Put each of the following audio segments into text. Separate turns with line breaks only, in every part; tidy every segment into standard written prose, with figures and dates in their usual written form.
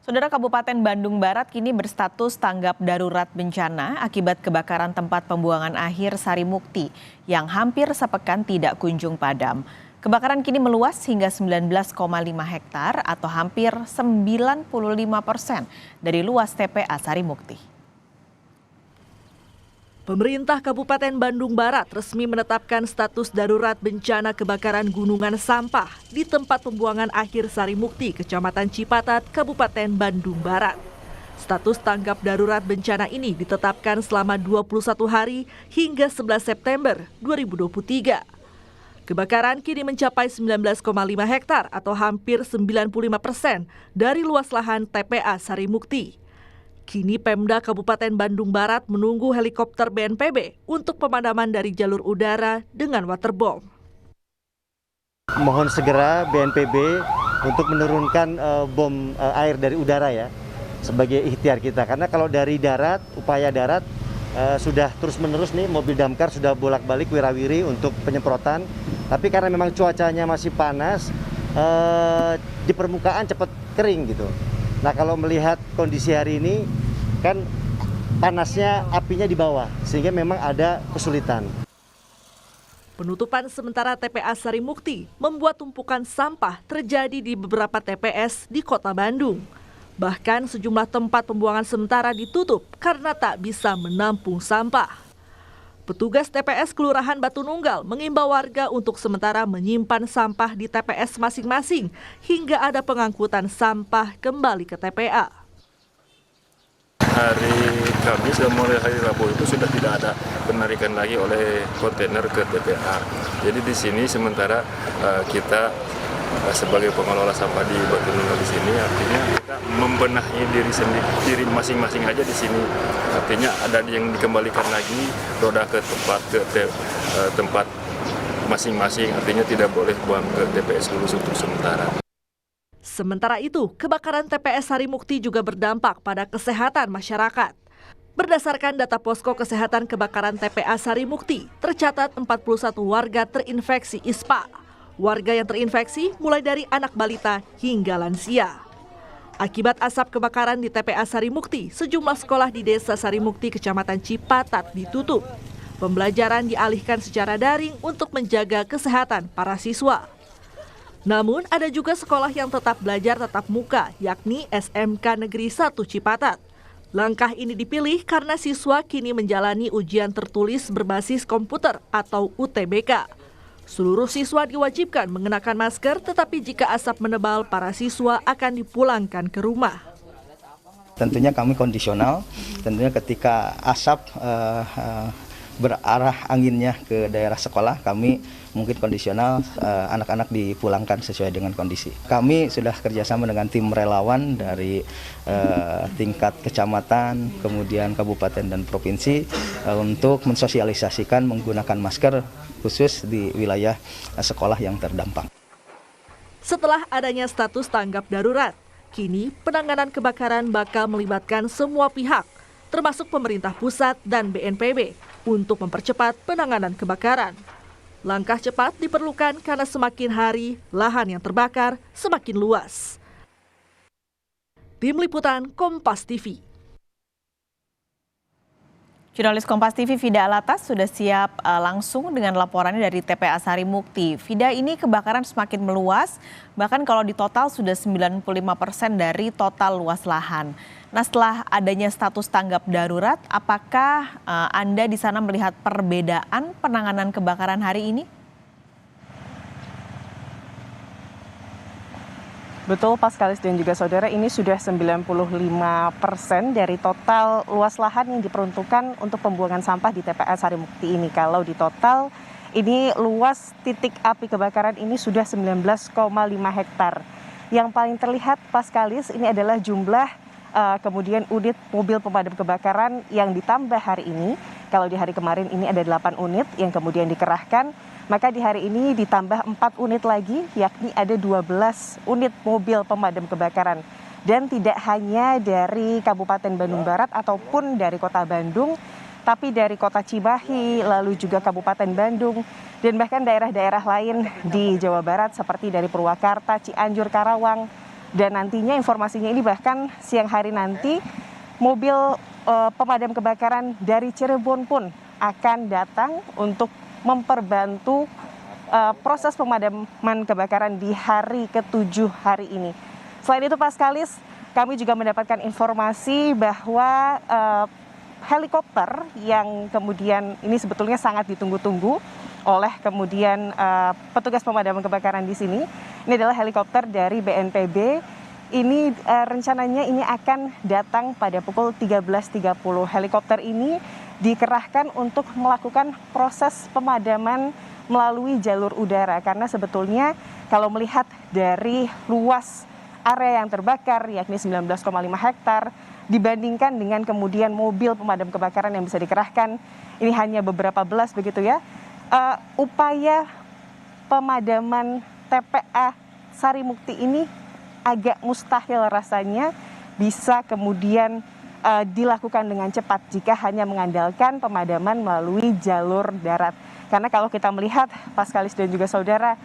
Saudara, Kabupaten Bandung Barat kini berstatus tanggap darurat bencana akibat kebakaran tempat pembuangan akhir Sarimukti yang hampir sepekan tidak kunjung padam. Kebakaran kini meluas hingga 19,5 hektar atau hampir 95% dari luas TPA Sarimukti.
Pemerintah Kabupaten Bandung Barat resmi menetapkan status darurat bencana kebakaran gunungan sampah di tempat pembuangan akhir Sarimukti, Kecamatan Cipatat, Kabupaten Bandung Barat. Status tanggap darurat bencana ini ditetapkan selama 21 hari hingga 11 September 2023. Kebakaran kini mencapai 19,5 hektar atau hampir 95% dari luas lahan TPA Sarimukti. Kini Pemda Kabupaten Bandung Barat menunggu helikopter BNPB untuk pemadaman dari jalur udara dengan waterboom.
Mohon segera BNPB untuk menurunkan bom air dari udara ya, sebagai ikhtiar kita. Karena kalau dari darat, upaya darat sudah terus-menerus nih, mobil damkar sudah bolak-balik wirawiri untuk penyemprotan. Tapi karena memang cuacanya masih panas, di permukaan cepat kering gitu. Nah, kalau melihat kondisi hari ini kan panasnya, apinya di bawah, sehingga memang ada kesulitan.
Penutupan sementara TPA Sarimukti membuat tumpukan sampah terjadi di beberapa TPS di Kota Bandung. Bahkan sejumlah tempat pembuangan sementara ditutup karena tak bisa menampung sampah. Petugas TPS Kelurahan Batu Nunggal mengimbau warga untuk sementara menyimpan sampah di TPS masing-masing hingga ada pengangkutan sampah kembali ke TPA.
Hari Kamis dan mulai hari Rabu itu sudah tidak ada penarikan lagi oleh kontainer ke TPA. Jadi di sini sementara kita sebagai pengelola sampah di Batu Nunggal di sini, artinya kita membenahi diri masing-masing aja di sini. Artinya ada yang dikembalikan lagi roda ke tempat masing-masing. Artinya tidak boleh buang ke TPS dulu untuk sementara.
Sementara itu, kebakaran TPS Sarimukti juga berdampak pada kesehatan masyarakat. Berdasarkan data Posko Kesehatan Kebakaran TPA Sarimukti, tercatat 41 warga terinfeksi ISPA. Warga yang terinfeksi mulai dari anak balita hingga lansia. Akibat asap kebakaran di TPA Sarimukti, sejumlah sekolah di Desa Sarimukti, Kecamatan Cipatat ditutup. Pembelajaran dialihkan secara daring untuk menjaga kesehatan para siswa. Namun ada juga sekolah yang tetap belajar tatap muka, yakni SMK Negeri 1 Cipatat. Langkah ini dipilih karena siswa kini menjalani ujian tertulis berbasis komputer atau UTBK. Seluruh siswa diwajibkan mengenakan masker, tetapi jika asap menebal, para siswa akan dipulangkan ke rumah.
Tentunya kami kondisional, tentunya ketika asap berarah anginnya ke daerah sekolah, kami mungkin kondisional, anak-anak dipulangkan sesuai dengan kondisi. Kami sudah kerjasama dengan tim relawan dari tingkat kecamatan, kemudian kabupaten dan provinsi untuk mensosialisasikan menggunakan masker khusus di wilayah sekolah yang terdampak.
Setelah adanya status tanggap darurat, kini penanganan kebakaran bakal melibatkan semua pihak, termasuk pemerintah pusat dan BNPB, untuk mempercepat penanganan kebakaran. Langkah cepat diperlukan karena semakin hari lahan yang terbakar semakin luas. Tim Liputan Kompas TV.
Jurnalis Kompas TV Vida Alatas sudah siap langsung dengan laporannya dari TPA Sarimukti. Vida, ini kebakaran semakin meluas, bahkan kalau di total sudah 95% dari total luas lahan. Nah, setelah adanya status tanggap darurat, apakah Anda di sana melihat perbedaan penanganan kebakaran hari ini?
Betul, Paskalis dan juga saudara, ini sudah 95% dari total luas lahan yang diperuntukkan untuk pembuangan sampah di TPA Sarimukti ini. Kalau di total, ini luas titik api kebakaran ini sudah 19,5 hektar. Yang paling terlihat, Paskalis, ini adalah jumlah kemudian unit mobil pemadam kebakaran yang ditambah hari ini. Kalau di hari kemarin ini ada 8 unit yang kemudian dikerahkan, maka di hari ini ditambah 4 unit lagi, yakni ada 12 unit mobil pemadam kebakaran. Dan tidak hanya dari Kabupaten Bandung Barat ataupun dari Kota Bandung, tapi dari Kota Cimahi, lalu juga Kabupaten Bandung, dan bahkan daerah-daerah lain di Jawa Barat seperti dari Purwakarta, Cianjur, Karawang, Dan nantinya informasinya ini bahkan siang hari nanti mobil pemadam kebakaran dari Cirebon pun akan datang untuk memperbantu proses pemadaman kebakaran di hari ke-7 hari ini. Selain itu Paskalis, kami juga mendapatkan informasi bahwa helikopter yang kemudian ini sebetulnya sangat ditunggu-tunggu oleh kemudian petugas pemadaman kebakaran di sini. Ini adalah helikopter dari BNPB. Ini rencananya ini akan datang pada pukul 13.30. Helikopter ini dikerahkan untuk melakukan proses pemadaman melalui jalur udara karena sebetulnya kalau melihat dari luas area yang terbakar yakni 19,5 hektar dibandingkan dengan kemudian mobil pemadam kebakaran yang bisa dikerahkan ini hanya beberapa belas begitu ya. Upaya pemadaman TPA Sarimukti ini agak mustahil rasanya bisa kemudian dilakukan dengan cepat jika hanya mengandalkan pemadaman melalui jalur darat. Karena kalau kita melihat Paskalis dan juga saudara,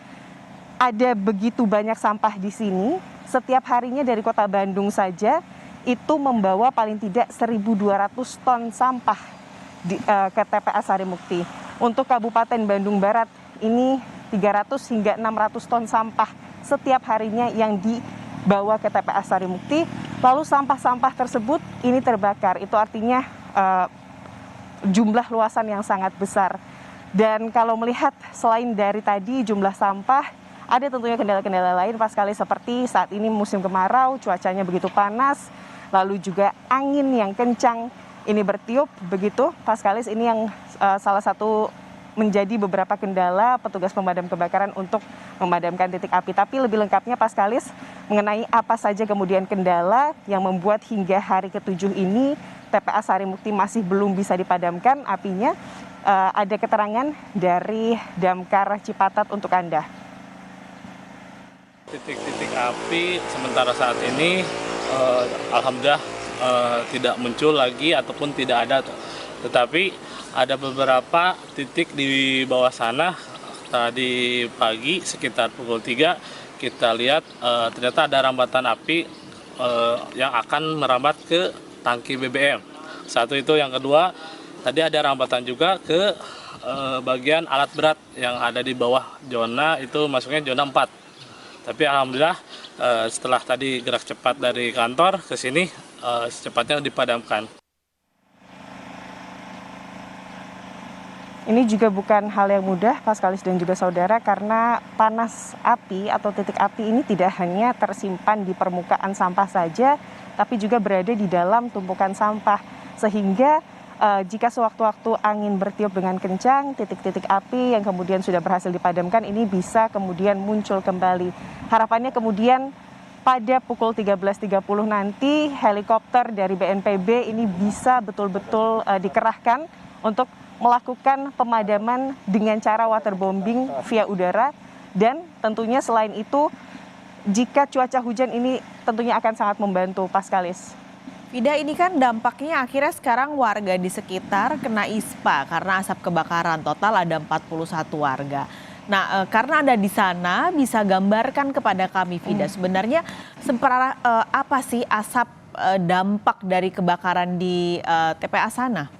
ada begitu banyak sampah di sini, setiap harinya dari kota Bandung saja itu membawa paling tidak 1.200 ton sampah ke TPA Sarimukti. Untuk Kabupaten Bandung Barat ini 300 hingga 600 ton sampah setiap harinya yang dibawa ke TPA Sarimukti. Lalu sampah-sampah tersebut ini terbakar. Itu artinya jumlah luasan yang sangat besar. Dan kalau melihat selain dari tadi jumlah sampah, ada tentunya kendala-kendala lain Paskalis seperti saat ini musim kemarau, cuacanya begitu panas, lalu juga angin yang kencang ini bertiup begitu Paskalis. Ini yang salah satu menjadi beberapa kendala petugas pemadam kebakaran untuk memadamkan titik api. Tapi lebih lengkapnya Paskalis mengenai apa saja kemudian kendala yang membuat hingga hari ke-7 ini TPA Sarimukti masih belum bisa dipadamkan apinya. Ada keterangan dari Damkar Cipatat untuk Anda.
Titik-titik api sementara saat ini alhamdulillah tidak muncul lagi ataupun tidak ada. Tetapi ada beberapa titik di bawah sana tadi pagi sekitar pukul 3 kita lihat ternyata ada rambatan api yang akan merambat ke tangki BBM. Satu itu, yang kedua tadi ada rambatan juga ke bagian alat berat yang ada di bawah zona itu masuknya zona 4. Tapi alhamdulillah setelah tadi gerak cepat dari kantor ke sini secepatnya dipadamkan.
Ini juga bukan hal yang mudah Paskalis dan juga saudara karena panas api atau titik api ini tidak hanya tersimpan di permukaan sampah saja tapi juga berada di dalam tumpukan sampah sehingga jika sewaktu-waktu angin bertiup dengan kencang, titik-titik api yang kemudian sudah berhasil dipadamkan ini bisa kemudian muncul kembali. Harapannya kemudian pada pukul 13.30 nanti helikopter dari BNPB ini bisa betul-betul dikerahkan untuk melakukan pemadaman dengan cara waterbombing via udara. Dan tentunya selain itu jika cuaca hujan ini tentunya akan sangat membantu Paskalis.
Vida, ini kan dampaknya akhirnya sekarang warga di sekitar kena ISPA karena asap kebakaran. Total ada 41 warga. Nah, karena Anda di sana bisa gambarkan kepada kami Vida, sebenarnya apa sih asap dampak dari kebakaran di TPA sana?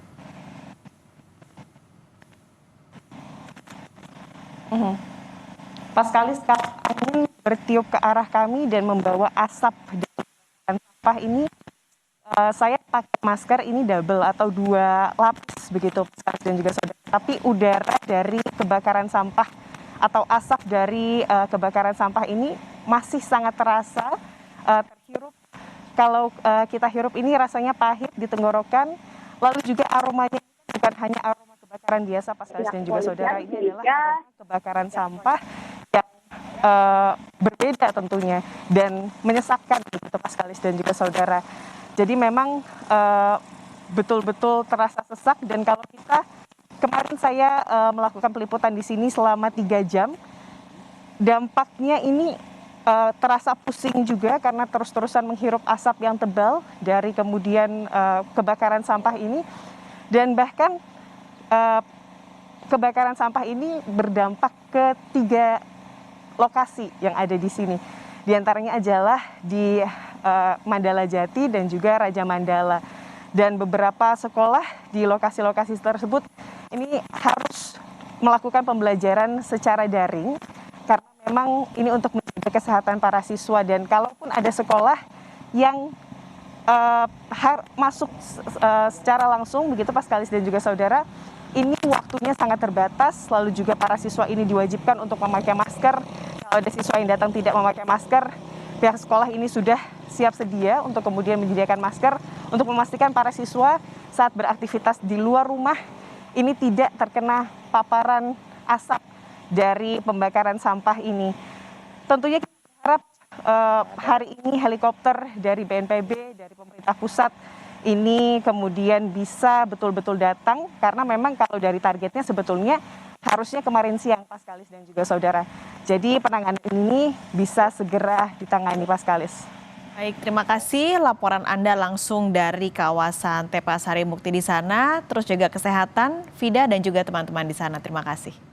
Paskalis, angin bertiup ke arah kami dan membawa asap dan sampah ini. Saya pakai masker ini double atau 2 lapis begitu Paskalis dan juga saudara. Tapi udara dari kebakaran sampah atau asap dari kebakaran sampah ini masih sangat terasa terhirup. Kalau kita hirup ini rasanya pahit di tenggorokan. Lalu juga aromanya bukan hanya aroma kebakaran biasa Paskalis dan juga saudara, ini adalah aroma kebakaran sampah yang berbeda tentunya dan menyesakkan begitu Paskalis dan juga saudara. Jadi memang betul-betul terasa sesak dan kalau kita kemarin saya melakukan peliputan di sini selama 3 jam, dampaknya ini terasa pusing juga karena terus-terusan menghirup asap yang tebal dari kemudian kebakaran sampah ini dan bahkan kebakaran sampah ini berdampak ke 3 lokasi yang ada di sini. Di antaranya adalah di Mandala Jati dan juga Raja Mandala. Dan beberapa sekolah di lokasi-lokasi tersebut ini harus melakukan pembelajaran secara daring karena memang ini untuk menjaga kesehatan para siswa, dan kalaupun ada sekolah yang masuk secara langsung begitu Pak Skalis dan juga saudara, ini waktunya sangat terbatas, lalu juga para siswa ini diwajibkan untuk memakai masker. Kalau ada siswa yang datang tidak memakai masker, pihak sekolah ini sudah siap sedia untuk kemudian menyediakan masker untuk memastikan para siswa saat beraktivitas di luar rumah ini tidak terkena paparan asap dari pembakaran sampah ini. Tentunya kita berharap hari ini helikopter dari BNPB, dari pemerintah pusat ini kemudian bisa betul-betul datang, karena memang kalau dari targetnya sebetulnya harusnya kemarin siang Pak Skalis dan juga saudara. Jadi penanganan ini bisa segera ditangani Pak Skalis.
Baik, terima kasih laporan Anda langsung dari kawasan TPA Sarimukti di sana, terus juga kesehatan, Vida dan juga teman-teman di sana. Terima kasih.